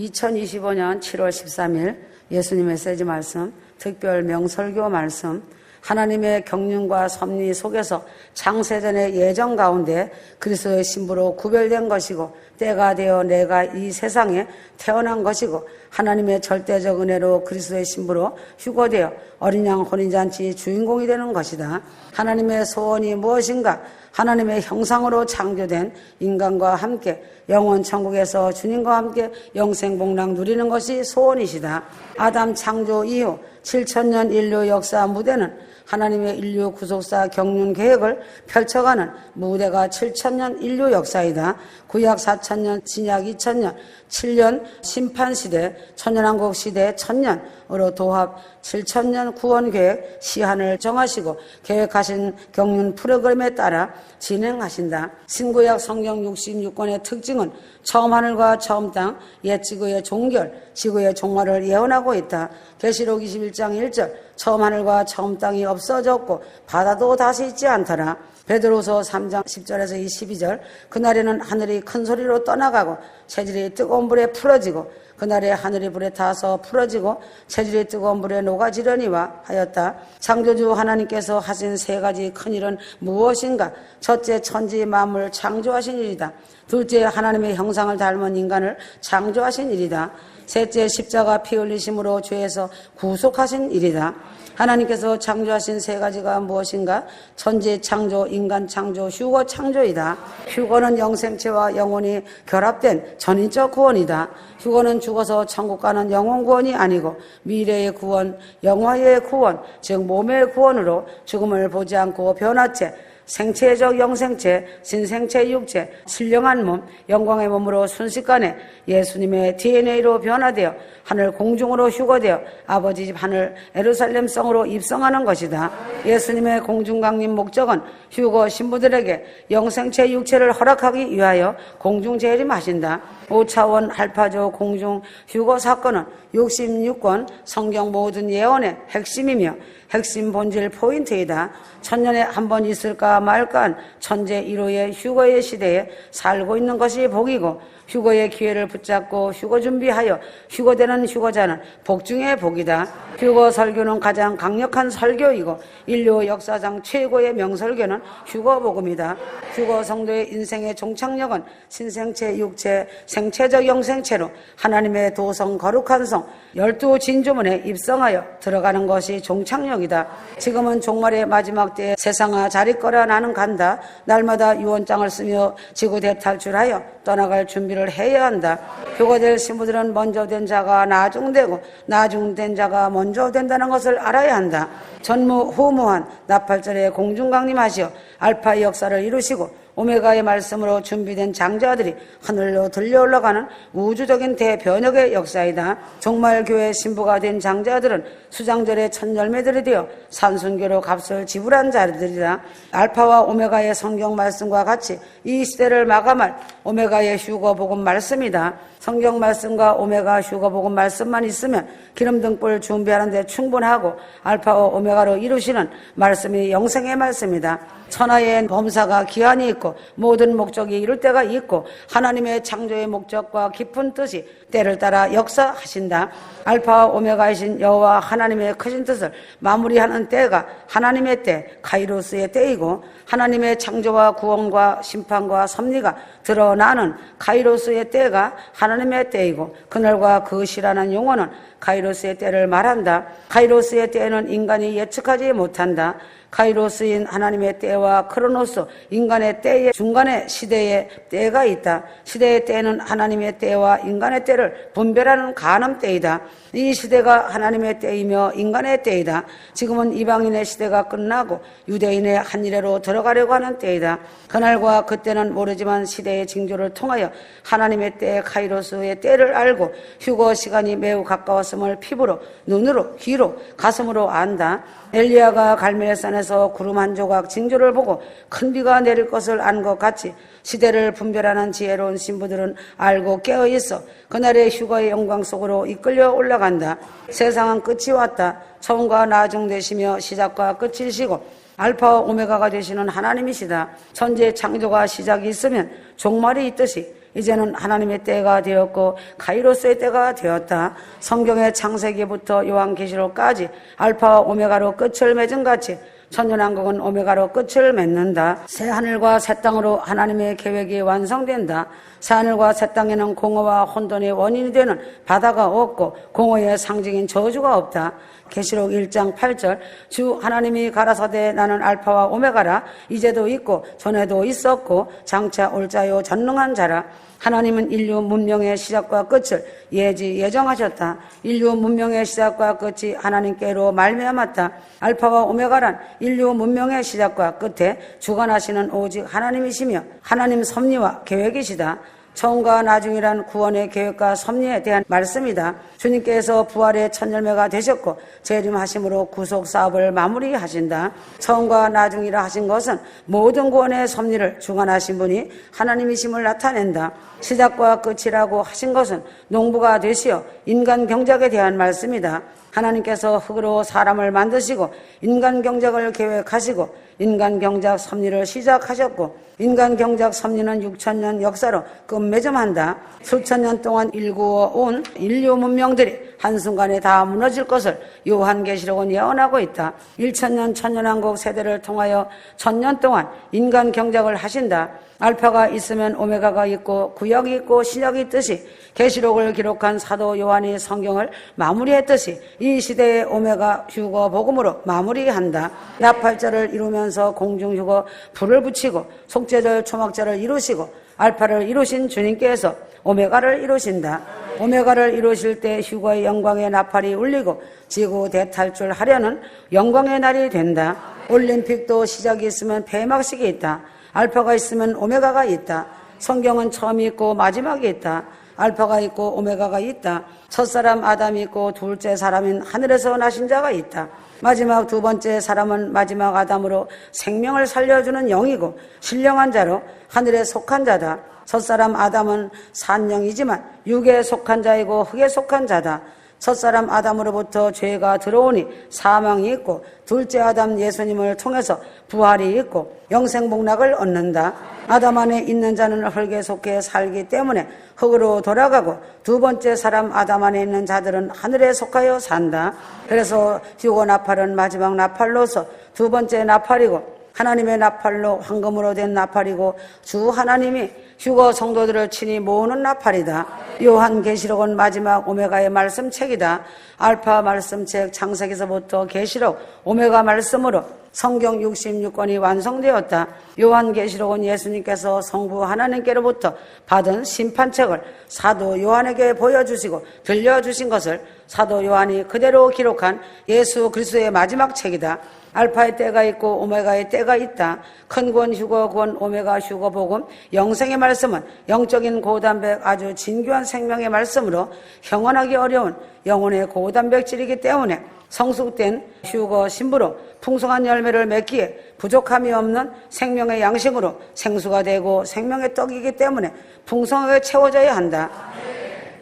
2025년 7월 13일 예수님 메시지 말씀, 특별 명설교 말씀, 하나님의 경륜과 섭리 속에서 창세전의 예정 가운데 그리스도의 신부로 구별된 것이고 때가 되어 내가 이 세상에 태어난 것이고 하나님의 절대적 은혜로 그리스도의 신부로 휴거되어 어린 양 혼인잔치 주인공이 되는 것이다. 하나님의 소원이 무엇인가? 하나님의 형상으로 창조된 인간과 함께 영원 천국에서 주님과 함께 영생복락 누리는 것이 소원이시다. 아담 창조 이후 7천년 인류 역사 무대는 하나님의 인류 구속사 경륜 계획을 펼쳐가는 무대가 7천년 인류 역사이다. 구약 4천년, 신약 2천년, 7년 심판시대, 천년왕국 시대 1000년으로 도합 7천년 구원계획 시한을 정하시고 계획하신 경륜 프로그램에 따라 진행하신다. 신구약 성경 66권의 특징은 처음 하늘과 처음 땅, 옛 지구의 종결, 지구의 종말을 예언하고 있다. 계시록 21장 1절 처음 하늘과 처음 땅이 없어졌고 바다도 다시 있지 않더라. 베드로서 3장 10절에서 22절 그날에는 하늘이 큰 소리로 떠나가고 체질이 뜨거운 불에 풀어지고 그날에 하늘이 불에 타서 풀어지고 체질이 뜨거운 불에 녹아지려니와 하였다. 창조주 하나님께서 하신 세 가지 큰 일은 무엇인가? 첫째, 천지 만물 창조하신 일이다. 둘째, 하나님의 형상을 닮은 인간을 창조하신 일이다. 셋째, 십자가 피 흘리심으로 죄에서 구속하신 일이다. 하나님께서 창조하신 세 가지가 무엇인가? 천지 창조, 인간 창조, 휴거 창조이다. 휴거는 영생체와 영혼이 결합된 전인적 구원이다. 휴거는 죽어서 천국 가는 영혼 구원이 아니고 미래의 구원, 영화의 구원, 즉 몸의 구원으로 죽음을 보지 않고 변화체, 생체적 영생체, 신생체 육체, 신령한 몸, 영광의 몸으로 순식간에 예수님의 DNA로 변화되어 하늘 공중으로 휴거되어 아버지 집 하늘 예루살렘 성으로 입성하는 것이다. 예수님의 공중 강림 목적은 휴거 신부들에게 영생체 육체를 허락하기 위하여 공중 재림하신다. 5차원 알파조 공중 휴거 사건은 66권 성경 모든 예언의 핵심이며 핵심 본질 포인트이다. 천년에 한 번 있을까 말까한 천재 1호의 휴거의 시대에 살고 있는 것이 복이고 휴거의 기회를 붙잡고 휴거 준비하여 휴거되는 휴거자는 복 중의 복이다. 휴거 설교는 가장 강력한 설교이고 인류 역사상 최고의 명설교는 휴거 복음이다. 휴거 성도의 인생의 종착역은 신생체 육체 생체적 영생체로 하나님의 도성 거룩한 성 12진주문에 입성하여 들어가는 것이 종착역이다. 지금은 종말의 마지막 때에 세상아 자리거라 나는 간다. 날마다 유언장을 쓰며 지구 대탈출하여 떠나갈 준비를 해야 한다. 휴거될 신부들은 먼저 된 자가 나중되고 나중된 자가 먼저 된다는 것을 알아야 한다. 전무후무한 나팔절에 공중강림하시어 알파의 역사를 이루시고 오메가의 말씀으로 준비된 장자들이 하늘로 들려 올라가는 우주적인 대변혁의 역사이다. 종말교회 신부가 된 장자들은 수장절의 첫 열매들이 되어 산순교로 값을 지불한 자들이다. 알파와 오메가의 성경 말씀과 같이 이 시대를 마감할 오메가의 휴거 복음 말씀이다. 성경 말씀과 오메가 휴거 복음 말씀만 있으면 기름 등불 준비하는 데 충분하고 알파와 오메가로 이루시는 말씀이 영생의 말씀이다. 천하의 범사가 기한이 있고 모든 목적이 이룰 때가 있고 하나님의 창조의 목적과 깊은 뜻이 때를 따라 역사하신다. 알파와 오메가이신 여호와 하나님의 크신 뜻을 마무리하는 때가 하나님의 때, 카이로스의 때이고 하나님의 창조와 구원과 심판과 섭리가 드러나는 카이로스의 때가 하나님의 때이고 그날과 그 시라는 용어는 카이로스의 때를 말한다. 카이로스의 때에는 인간이 예측하지 못한다. 카이로스인 하나님의 때와 크로노스 인간의 때의 중간에 시대의 때가 있다. 시대의 때는 하나님의 때와 인간의 때를 분별하는 간음 때이다. 이 시대가 하나님의 때이며 인간의 때이다. 지금은 이방인의 시대가 끝나고 유대인의 한 일회로 들어가려고 하는 때이다. 그날과 그때는 모르지만 시대의 징조를 통하여 하나님의 때 카이로스의 때를 알고 휴거 시간이 매우 가까웠음을 피부로, 눈으로, 귀로, 가슴으로 안다. 엘리야가 갈멜산에서 구름 한 조각 징조를 보고 큰 비가 내릴 것을 안 것 같이 시대를 분별하는 지혜로운 신부들은 알고 깨어있어 그날의 휴거의 영광 속으로 이끌려 올라간다. 세상은 끝이 왔다. 처음과 나중 되시며 시작과 끝이시고 알파와 오메가가 되시는 하나님이시다. 천지의 창조가 시작이 있으면 종말이 있듯이 이제는 하나님의 때가 되었고 가이로스의 때가 되었다. 성경의 창세기부터 요한계시록까지 알파와 오메가로 끝을 맺은 같이 천년왕국은 오메가로 끝을 맺는다. 새하늘과 새 땅으로 하나님의 계획이 완성된다. 새하늘과 새 땅에는 공허와 혼돈의 원인이 되는 바다가 없고 공허의 상징인 저주가 없다. 계시록 1장 8절 주 하나님이 가라사대 나는 알파와 오메가라. 이제도 있고 전에도 있었고 장차 올 자요 전능한 자라. 하나님은 인류 문명의 시작과 끝을 예정하셨다. 인류 문명의 시작과 끝이 하나님께로 말미암았다. 알파와 오메가란 인류 문명의 시작과 끝에 주관하시는 오직 하나님이시며 하나님 섭리와 계획이시다. 처음과 나중이란 구원의 계획과 섭리에 대한 말씀이다. 주님께서 부활의 첫 열매가 되셨고 재림하심으로 구속 사업을 마무리하신다. 처음과 나중이라 하신 것은 모든 구원의 섭리를 주관하신 분이 하나님이심을 나타낸다. 시작과 끝이라고 하신 것은 농부가 되시어 인간 경작에 대한 말씀이다. 하나님께서 흙으로 사람을 만드시고 인간 경작을 계획하시고 인간 경작 섭리를 시작하셨고 인간 경작 섭리는 6천년 역사로 끝맺음한다. 수천 년 동안 일구어 온 인류 문명들이 한순간에 다 무너질 것을 요한계시록은 예언하고 있다. 1천년 천년왕국 세대를 통하여 1000년 동안 인간 경작을 하신다. 알파가 있으면 오메가가 있고 구약이 있고 신약이 있듯이 계시록을 기록한 사도 요한이 성경을 마무리했듯이 이 시대의 오메가 휴거 복음으로 마무리한다. 나팔절을 이루면서 공중휴거 불을 붙이고 속죄절 초막절을 이루시고 알파를 이루신 주님께서 오메가를 이루신다. 오메가를 이루실 때 휴거의 영광의 나팔이 울리고 지구 대탈출하려는 영광의 날이 된다. 올림픽도 시작이 있으면 폐막식이 있다. 알파가 있으면 오메가가 있다. 성경은 처음이 있고 마지막이 있다. 알파가 있고 오메가가 있다. 첫사람 아담이 있고 둘째 사람인 하늘에서 나신 자가 있다. 마지막 두 번째 사람은 마지막 아담으로 생명을 살려주는 영이고 신령한 자로 하늘에 속한 자다. 첫사람 아담은 산영이지만 육에 속한 자이고 흙에 속한 자다. 첫사람 아담으로부터 죄가 들어오니 사망이 있고 둘째 아담 예수님을 통해서 부활이 있고 영생복락을 얻는다. 아담 안에 있는 자는 흙에 속해 살기 때문에 흙으로 돌아가고 두 번째 사람 아담 안에 있는 자들은 하늘에 속하여 산다. 그래서 휴거 나팔은 마지막 나팔로서 두 번째 나팔이고 하나님의 나팔로 황금으로 된 나팔이고 주 하나님이 휴거 성도들을 친히 모으는 나팔이다. 요한계시록은 마지막 오메가의 말씀책이다. 알파 말씀책 창세기서부터 계시록 오메가 말씀으로 성경 66권이 완성되었다. 요한계시록은 예수님께서 성부 하나님께로부터 받은 심판책을 사도 요한에게 보여주시고 들려주신 것을 사도 요한이 그대로 기록한 예수 그리스도의 마지막 책이다. 알파의 때가 있고 오메가의 때가 있다. 큰 권, 휴거 권, 오메가 휴거 복음, 영생의 말씀은 영적인 고단백 아주 진귀한 생명의 말씀으로 형언하기 어려운 영혼의 고단백질이기 때문에 성숙된 휴거 신부로 풍성한 열매를 맺기에 부족함이 없는 생명의 양식으로 생수가 되고 생명의 떡이기 때문에 풍성하게 채워져야 한다.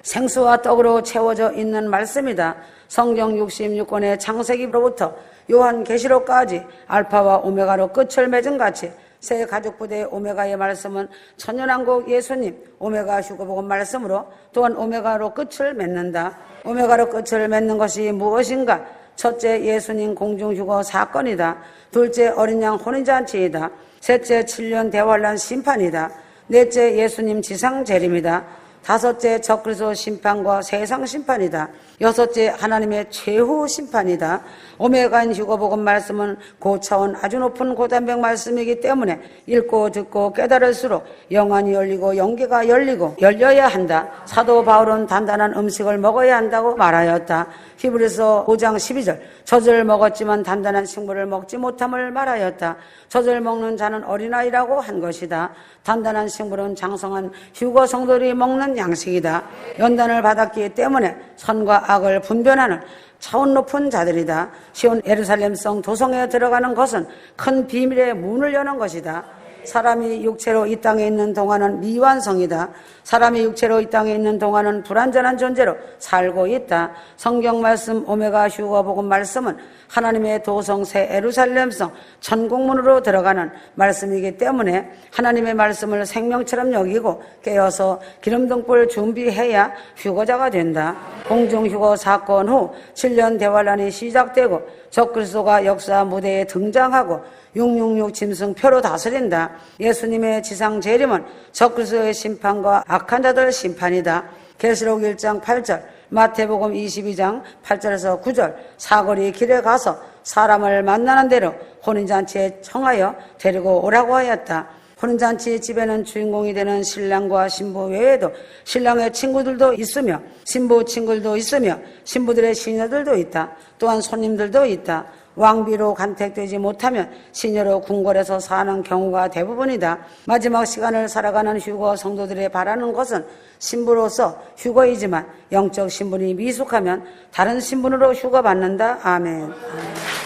생수와 떡으로 채워져 있는 말씀이다. 성경 66권의 창세기로부터 요한계시록까지 알파와 오메가로 끝을 맺은 같이 새 가족부대의 오메가의 말씀은 천년왕국 예수님 오메가 휴거복음 말씀으로 또한 오메가로 끝을 맺는다. 오메가로 끝을 맺는 것이 무엇인가? 첫째 예수님 공중휴거 사건이다. 둘째 어린 양 혼인잔치이다. 셋째 7년 대환란 심판이다. 넷째 예수님 지상 재림이다. 다섯째 적그리스도 심판과 세상 심판이다. 여섯째 하나님의 최후 심판이다. 오메가인 휴거복음 말씀은 고차원 아주 높은 고단백 말씀이기 때문에 읽고 듣고 깨달을수록 영안이 열리고 영계가 열리고 열려야 한다. 사도 바울은 단단한 음식을 먹어야 한다고 말하였다. 히브리서 5장 12절 젖을 먹었지만 단단한 식물을 먹지 못함을 말하였다. 젖을 먹는 자는 어린아이라고 한 것이다. 단단한 식물은 장성한 휴거 성도들이 먹는 양식이다. 연단을 받았기 때문에 선과 악을 분별하는 차원 높은 자들이다. 시온 예루살렘성 도성에 들어가는 것은 큰 비밀의 문을 여는 것이다. 사람이 육체로 이 땅에 있는 동안은 미완성이다. 사람이 육체로 이 땅에 있는 동안은 불완전한 존재로 살고 있다. 성경 말씀 오메가 휴거복음 말씀은 하나님의 도성 새 예루살렘성 천국문으로 들어가는 말씀이기 때문에 하나님의 말씀을 생명처럼 여기고 깨어서 기름등불 준비해야 휴거자가 된다. 공중휴거 사건 후 7년 대환란이 시작되고 적그리스도가 역사 무대에 등장하고 666 짐승표로 다스린다. 예수님의 지상 재림은 적그리스도의 심판과 악한 자들 심판이다. 계시록 1장 8절, 마태복음 22장 8절에서 9절, 사거리 길에 가서 사람을 만나는 대로 혼인잔치에 청하여 데리고 오라고 하였다. 혼인잔치 집에는 주인공이 되는 신랑과 신부 외에도 신랑의 친구들도 있으며 신부 친구들도 있으며 신부들의 시녀들도 있다. 또한 손님들도 있다. 왕비로 간택되지 못하면 시녀로 궁궐에서 사는 경우가 대부분이다. 마지막 시간을 살아가는 휴거 성도들이 바라는 것은 신부로서 휴거이지만 영적 신분이 미숙하면 다른 신분으로 휴거받는다. 아멘.